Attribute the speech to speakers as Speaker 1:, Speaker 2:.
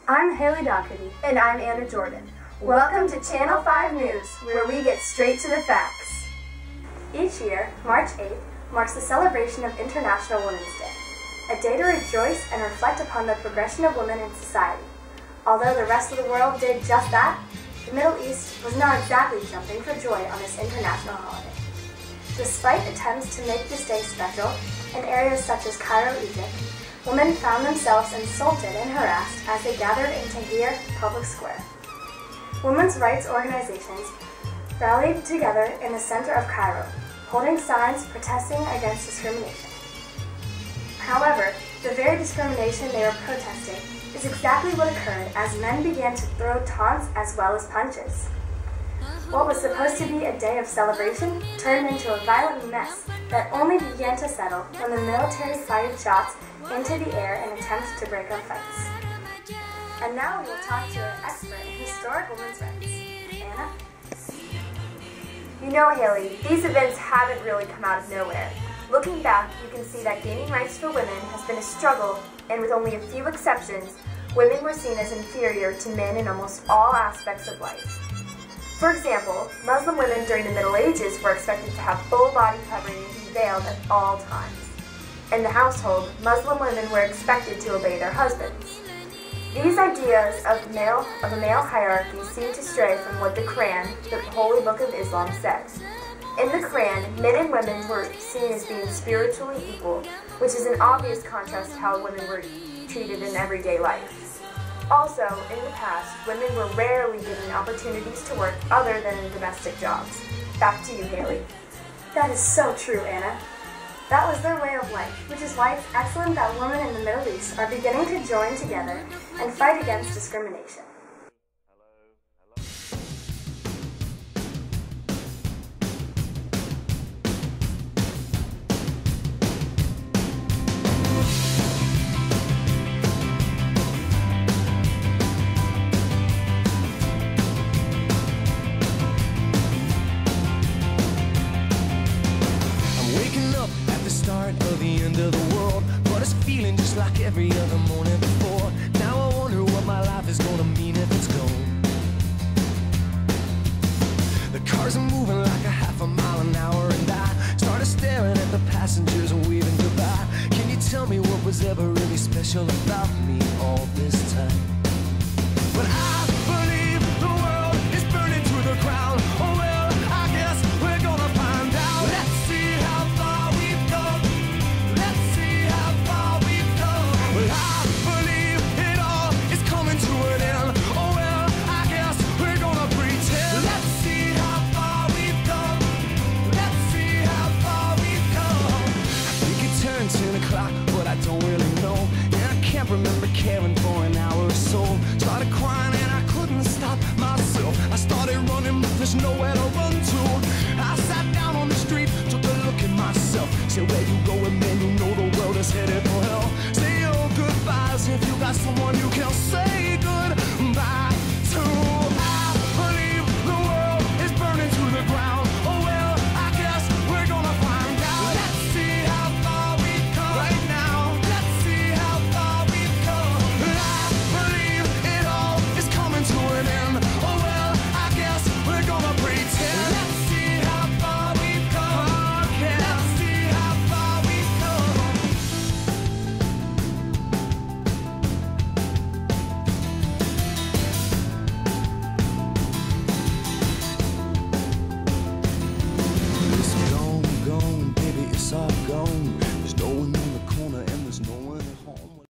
Speaker 1: I'm Haley Doherty.
Speaker 2: And I'm Anna Jordan.
Speaker 1: Welcome to Channel 5 News, where we get straight to the facts. Each year, March 8th marks the celebration of International Women's Day, a day to rejoice and reflect upon the progression of women in society. Although the rest of the world did just that, the Middle East was not exactly jumping for joy on this international holiday. Despite attempts to make this day special in areas such as Cairo, Egypt, women found themselves insulted and harassed as they gathered in Tahrir Public Square. Women's rights organizations rallied together in the center of Cairo, holding signs protesting against discrimination. However, the very discrimination they were protesting is exactly what occurred as men began to throw taunts as well as punches. What was supposed to be a day of celebration turned into a violent mess that only began to settle when the military fired shots into the air in attempts to break up fights. And now we will talk to an expert in historic women's rights. Anna?
Speaker 2: You know, Haley, these events haven't really come out of nowhere. Looking back, you can see that gaining rights for women has been a struggle, and with only a few exceptions, women were seen as inferior to men in almost all aspects of life. For example, Muslim women during the Middle Ages were expected to have full body covering and be veiled at all times. In the household, Muslim women were expected to obey their husbands. These ideas of a male hierarchy seem to stray from what the Quran, the holy book of Islam, says. In the Quran, men and women were seen as being spiritually equal, which is an obvious contrast to how women were treated in everyday life. Also, in the past, women were rarely given opportunities to work other than in domestic jobs. Back to you, Haley.
Speaker 1: That is so true, Anna. That was their way of life, which is why it's excellent that women in the Middle East are beginning to join together and fight against discrimination.
Speaker 3: Of the end of the world, but it's feeling just like every other morning before. Now I wonder what my life is gonna mean if it's gone. The cars are moving like a half a mile an hour, and I started staring at the passengers and waving goodbye. Can you tell me what was ever really special about me all this time? But I believe the world is burning to the ground. Oh well, I guess we're gonna find out. Let's see how far we've come. I believe it all is coming to an end. Oh well, I guess we're gonna pretend. Let's see how far we've come. Let's see how far we've come. I think it turned 10 o'clock, but I don't really know. And I can't remember caring for an hour or so. Started crying and I couldn't stop myself. I started running, but there's nowhere to run to. I sat down on the street, took a look at myself. Said, where you going, man? You know the world is headed for hell. Say your goodbyes if you got someone you can say goodbye to. I believe the world is burning to the ground. Oh well, I guess we're gonna find out. Let's see how far we've come right now. Let's see how far we've come. I believe it all is coming to an end. Oh well, I guess we're gonna pretend. Let's see how far we've come. Okay. Let's see how far we've come. It's gone, gone, baby, it's all gone. There's no one in the corner and there's no one at home.